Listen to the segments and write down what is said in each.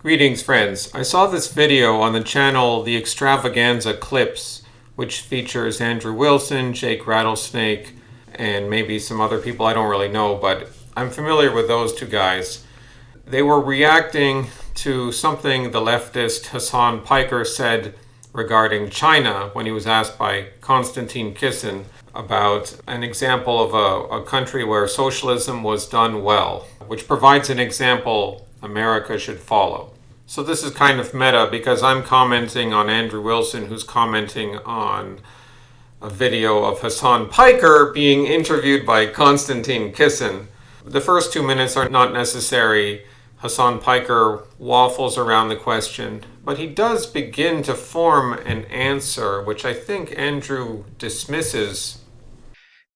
Greetings, friends. I saw this video on the channel The Extravaganza Clips, which features Andrew Wilson, Jake Rattlesnake, and maybe some other people I don't really know, but I'm familiar with those two guys. They were reacting to something the leftist Hassan Piker said regarding China when he was asked by Konstantin Kisin about an example of a country where socialism was done well, which provides an example America should follow. So this is kind of meta because I'm commenting on Andrew Wilson, who's commenting on a video of Hassan Piker being interviewed by Konstantin Kisin. The first 2 minutes are not necessary. Hassan Piker waffles around the question, but he does begin to form an answer, which I think Andrew dismisses.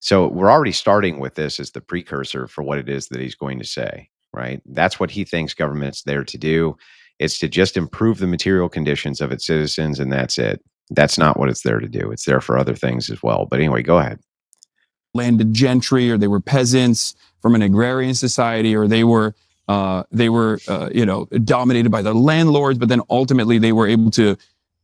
So we're already starting with this as the precursor for what it is that he's going to say, right? That's what he thinks government's there to do. It's to just improve the material conditions of its citizens, and that's it. That's not what it's there to do. It's there for other things as well. But anyway, go ahead. Landed gentry, or they were peasants from an agrarian society, or they were dominated by the landlords. But then ultimately, they were able to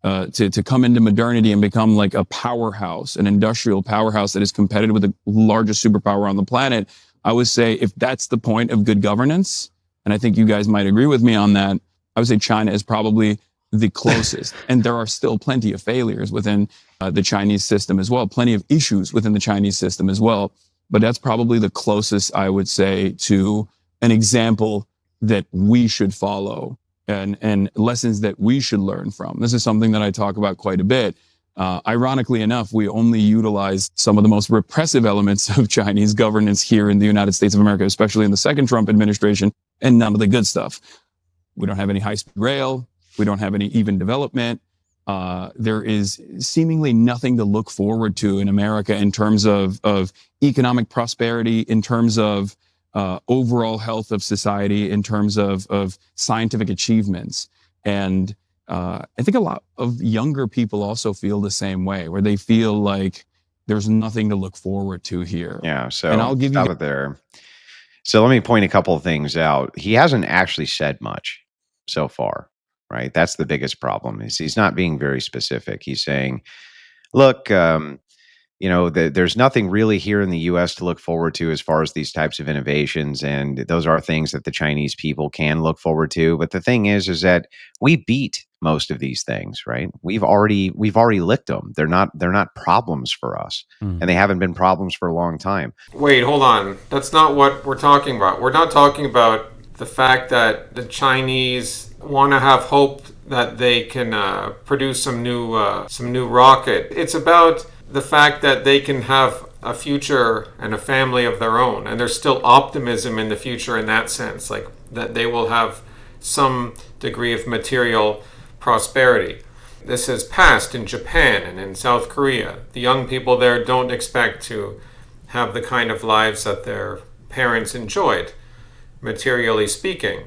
come into modernity and become like a powerhouse, an industrial powerhouse that is competitive with the largest superpower on the planet. I would say if that's the point of good governance, and I think you guys might agree with me on that, I would say China is probably the closest. And there are still plenty of failures within the Chinese system as well, plenty of issues within the Chinese system as well. But that's probably the closest, I would say, to an example that we should follow and lessons that we should learn from. This is something that I talk about quite a bit. Ironically enough, we only utilize some of the most repressive elements of Chinese governance here in the United States of America, especially in the second Trump administration, and none of the good stuff. We don't have any high-speed rail. We don't have any even development. There is seemingly nothing to look forward to in America in terms of economic prosperity, in terms of overall health of society, in terms of scientific achievements. And I think a lot of younger people also feel the same way, where they feel like there's nothing to look forward to here. Yeah, so And I'll give you stop it there. So let me point a couple of things out. He hasn't actually said much so far, right? That's the biggest problem. Is he's not being very specific. He's saying, look, there's nothing really here in the U.S. to look forward to as far as these types of innovations, and those are things that the Chinese people can look forward to. But the thing is that we beat most of these things, right? We've already licked them. They're not problems for us, and they haven't been problems for a long time. Wait, hold on. That's not what we're talking about. We're not talking about the fact that the Chinese want to have hope that they can produce some new rocket. It's about the fact that they can have a future and a family of their own, and there's still optimism in the future in that sense, like that they will have some degree of material prosperity. This has passed in Japan and in South Korea. The young people there don't expect to have the kind of lives that their parents enjoyed, materially speaking.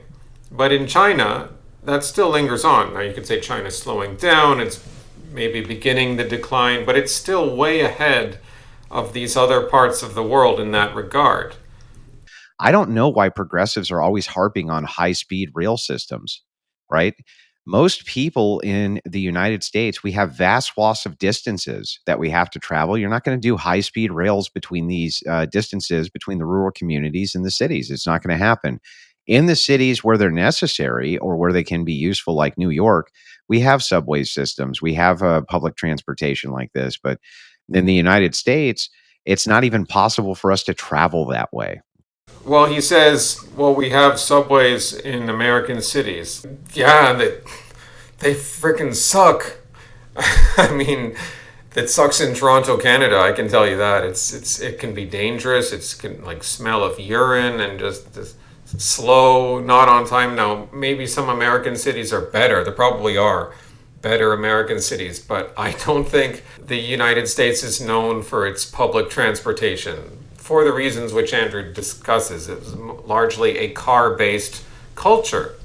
But in China, that still lingers on. Now you could say China's slowing down, it's maybe beginning the decline, but it's still way ahead of these other parts of the world in that regard. I don't know why progressives are always harping on high-speed rail systems, right? Most people in the United States, we have vast swaths of distances that we have to travel. You're not going to do high-speed rails between these distances between the rural communities and the cities. It's not going to happen. In the cities where they're necessary or where they can be useful, like New York, we have subway systems. We have public transportation like this. But in the United States, it's not even possible for us to travel that way. Well, he says, well, we have subways in American cities. Yeah, they freaking suck. I mean, it sucks in Toronto, Canada. I can tell you that. It can be dangerous. It can like smell of urine and just slow, not on time. Now, maybe some American cities are better. There probably are better American cities, but I don't think the United States is known for its public transportation for the reasons which Andrew discusses. It's largely a car-based culture,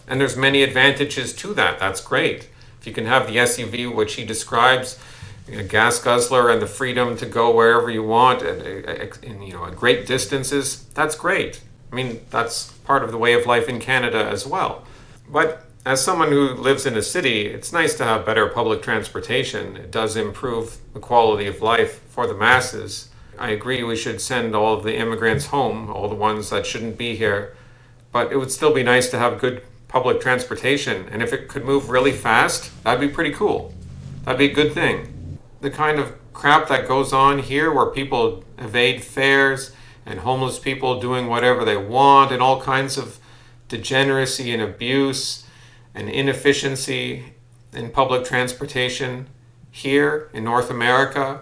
and there's many advantages to that. That's great. If you can have the SUV, which he describes, a gas guzzler, and the freedom to go wherever you want at great distances, that's great. I mean, that's part of the way of life in Canada as well. But As someone who lives in a city, it's nice to have better public transportation. It does improve the quality of life for the masses. I agree we should send all of the immigrants home, all the ones that shouldn't be here. But it would still be nice to have good public transportation. And if it could move really fast, that'd be pretty cool. That'd be a good thing. The kind of crap that goes on here where people evade fares and homeless people doing whatever they want and all kinds of degeneracy and abuse and inefficiency in public transportation here in North America,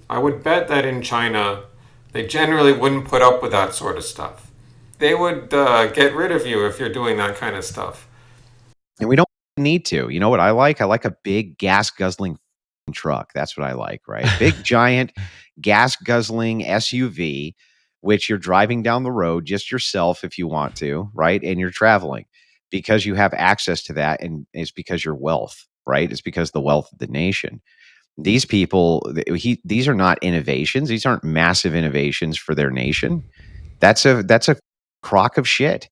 I would bet that in China they generally wouldn't put up with that sort of stuff. They would get rid of you if you're doing that kind of stuff. And we don't need to. You know what I like? I like a big gas guzzling truck. That's what I like, right? Big giant gas guzzling SUV, which you're driving down the road just yourself if you want to, right? And you're traveling because you have access to that, and it's because your wealth, right? It's because the wealth of the nation. These people, these are not innovations. These aren't massive innovations for their nation. That's a crock of shit.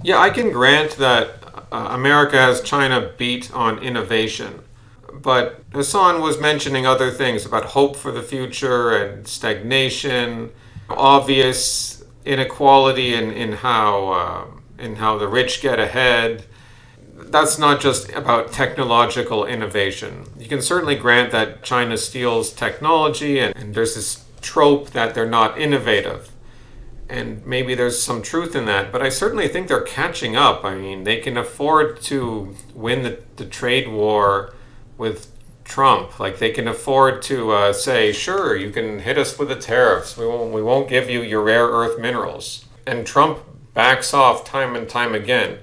Yeah, I can grant that America has China beat on innovation. But Hassan was mentioning other things about hope for the future and stagnation, obvious inequality in how the rich get ahead. That's not just about technological innovation. You can certainly grant that China steals technology, and there's this trope that they're not innovative. And maybe there's some truth in that, but I certainly think they're catching up. I mean, they can afford to win the trade war with Trump. Like, they can afford to say, sure, you can hit us with the tariffs. We won't give you your rare earth minerals. And Trump backs off time and time again.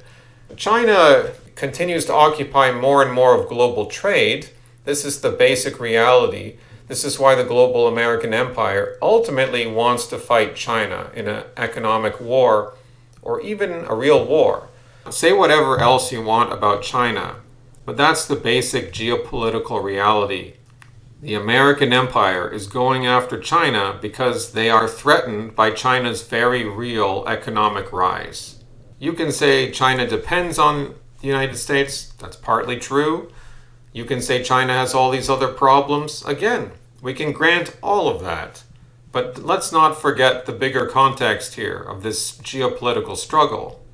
China continues to occupy more and more of global trade. This is the basic reality. This is why the global American empire ultimately wants to fight China in an economic war or even a real war. Say whatever else you want about China, but that's the basic geopolitical reality. The American empire is going after China because they are threatened by China's very real economic rise. You can say China depends on the United States. That's partly true. You can say China has all these other problems. Again, we can grant all of that. But let's not forget the bigger context here of this geopolitical struggle.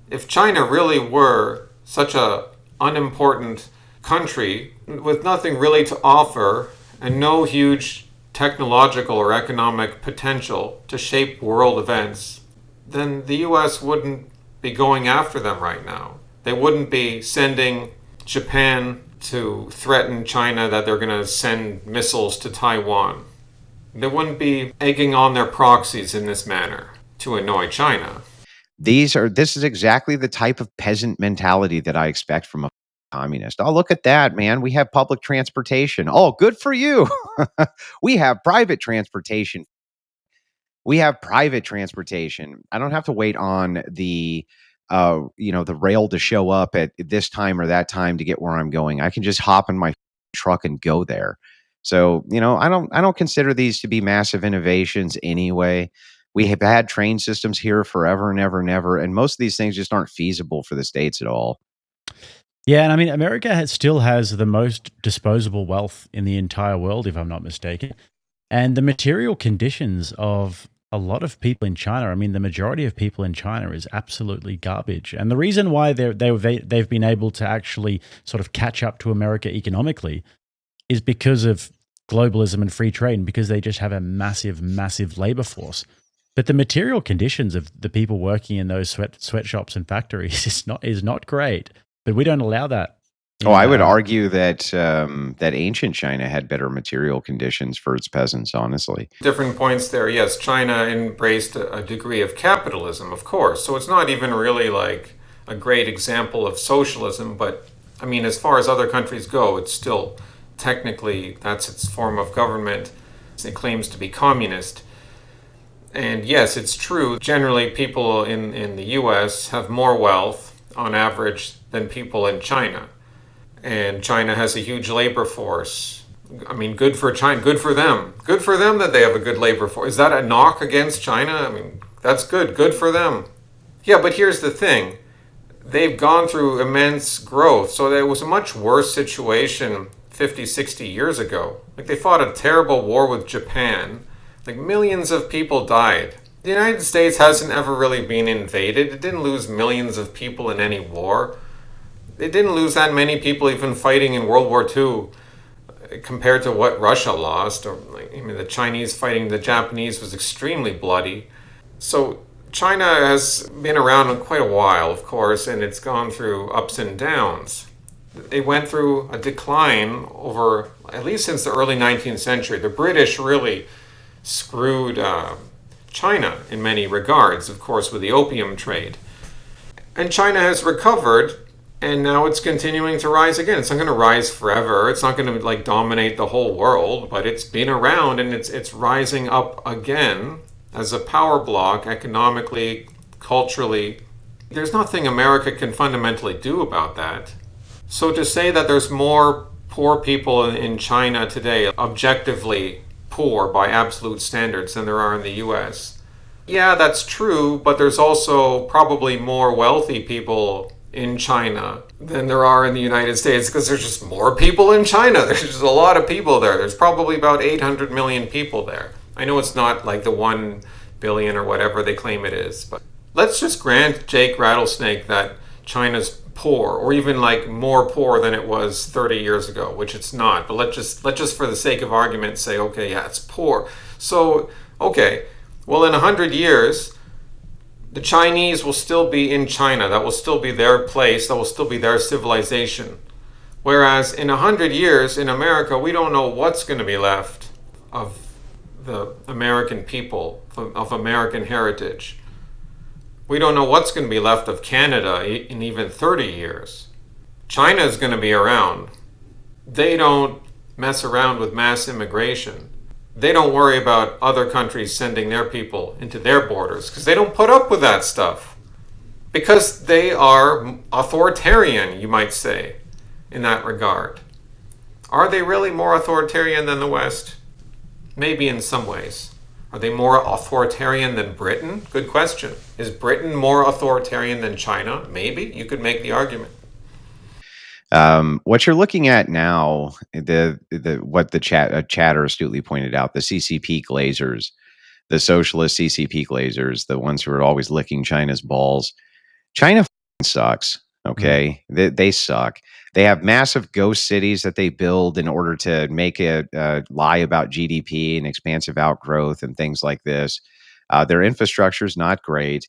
If China really were such a unimportant country with nothing really to offer and no huge technological or economic potential to shape world events, then the US wouldn't be going after them right now. They wouldn't be sending Japan to threaten China that they're going to send missiles to Taiwan. They wouldn't be egging on their proxies in this manner to annoy China. This is exactly the type of peasant mentality that I expect from a communist. Oh, look at that, man. We have public transportation. Oh, good for you. We have private transportation. I don't have to wait on the the rail to show up at this time or that time to get where I'm going. I can just hop in my truck and go there. So, I don't consider these to be massive innovations anyway. We have had train systems here forever and ever and ever, and most of these things just aren't feasible for the states at all. Yeah, and I mean, America still has the most disposable wealth in the entire world, if I'm not mistaken. And the material conditions of a lot of people in China, I mean, the majority of people in China is absolutely garbage. And the reason why they've been able to actually sort of catch up to America economically is because of globalism and free trade, and because they just have a massive, massive labor force. But the material conditions of the people working in those sweatshops and factories is not great. But we don't allow that. Oh, I would argue that that ancient China had better material conditions for its peasants, honestly. Different points there. Yes, China embraced a degree of capitalism, of course. So it's not even really like a great example of socialism. But I mean, as far as other countries go, it's still technically that's its form of government. It claims to be communist. And yes, it's true. Generally, people in the US have more wealth on average than people in China. And China has a huge labor force. I mean, good for China, good for them. Good for them that they have a good labor force. Is that a knock against China? I mean, that's good for them. Yeah, but here's the thing. they've gone through immense growth. So there was a much worse situation 50, 60 years ago. Like they fought a terrible war with Japan. Like millions of people died. The United States hasn't ever really been invaded. It didn't lose millions of people in any war. It didn't lose that many people even fighting in World War II compared to what Russia lost. Or the Chinese fighting the Japanese was extremely bloody. So China has been around quite a while, of course, and it's gone through ups and downs. It went through a decline over, at least since the early 19th century. The British really screwed China in many regards, of course, with the opium trade. And China has recovered, and now it's continuing to rise again. It's not going to rise forever. It's not going to like dominate the whole world, but it's been around and it's rising up again as a power block economically, culturally. There's nothing America can fundamentally do about that. So to say that there's more poor people in China today, objectively poor by absolute standards, than there are in the US. Yeah, that's true, but there's also probably more wealthy people in China than there are in the United States because there's just more people in China. There's just a lot of people there. There's probably about 800 million people there. I know it's not like the 1 billion or whatever they claim it is, but let's just grant Jake Rattlesnake that China's poor, or even like more poor than it was 30 years ago, which it's not. But let's just for the sake of argument say, okay, yeah, it's poor. So, okay, well, in 100 years, the Chinese will still be in China. That will still be their place. That will still be their civilization. Whereas in 100 years in America, we don't know what's going to be left of the American people, of American heritage. We don't know what's going to be left of Canada in even 30 years. China is going to be around. They don't mess around with mass immigration. They don't worry about other countries sending their people into their borders because they don't put up with that stuff. Because they are authoritarian, you might say, in that regard. Are they really more authoritarian than the West? Maybe in some ways. Are they more authoritarian than Britain? Good question. Is Britain more authoritarian than China? Maybe. You could make the argument. What you're looking at now, what the chatter astutely pointed out, the CCP glazers, the socialist CCP glazers, the ones who are always licking China's balls. China sucks. Okay, they suck. They have massive ghost cities that they build in order to make a lie about GDP and expansive outgrowth and things like this. Their infrastructure is not great.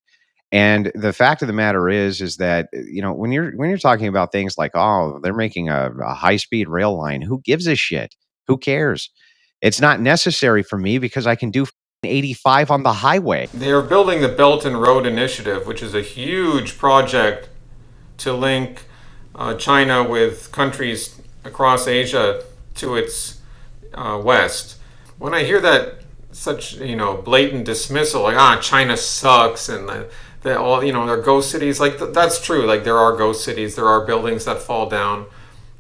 And the fact of the matter is that when you're talking about things like, oh, they're making a high speed rail line, who gives a shit? Who cares? It's not necessary for me because I can do 85 on the highway. They're building the Belt and Road Initiative, which is a huge project to link China with countries across Asia to its west. When I hear that such blatant dismissal, like China sucks and that all they're ghost cities, like that's true. Like there are ghost cities, there are buildings that fall down,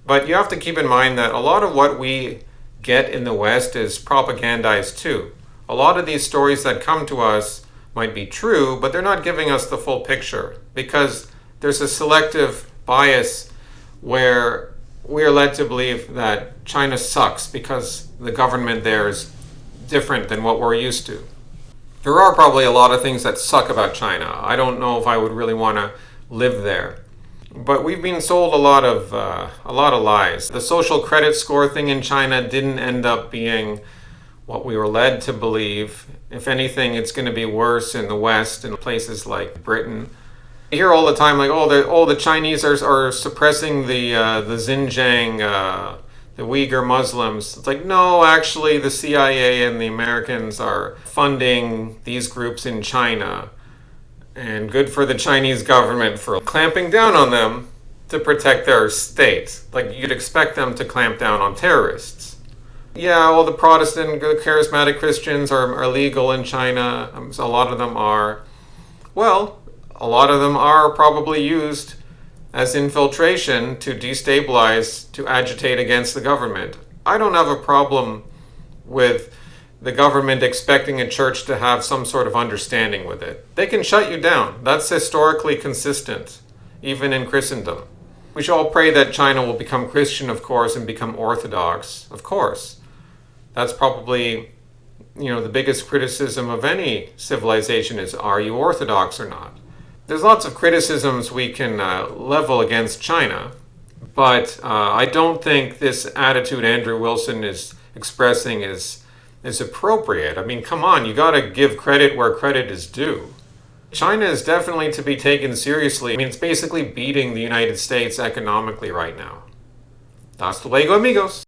but you have to keep in mind that a lot of what we get in the West is propagandized too. A lot of these stories that come to us might be true, but they're not giving us the full picture because there's a selective bias where we are led to believe that China sucks because the government there is different than what we're used to. There are probably a lot of things that suck about China. I don't know if I would really want to live there. But we've been sold a lot of lies. The social credit score thing in China didn't end up being what we were led to believe. If anything, it's going to be worse in the West, in places like Britain. I hear all the time, like, the Chinese are suppressing the Xinjiang, the Uyghur Muslims. It's like, no, actually, the CIA and the Americans are funding these groups in China. And good for the Chinese government for clamping down on them to protect their state. Like, you'd expect them to clamp down on terrorists. Yeah, well, the Protestant, charismatic Christians are legal in China. A lot of them are. Well, a lot of them are probably used as infiltration to destabilize, to agitate against the government. I don't have a problem with the government expecting a church to have some sort of understanding with it. They can shut you down. That's historically consistent. even in Christendom. We should all pray that China will become Christian, of course, and become Orthodox, of course. That's probably, the biggest criticism of any civilization is, are you Orthodox or not? There's lots of criticisms we can level against China, but I don't think this attitude Andrew Wilson is expressing is appropriate. I mean, come on, you got to give credit where credit is due. China is definitely to be taken seriously. I mean, it's basically beating the United States economically right now. Hasta luego, amigos.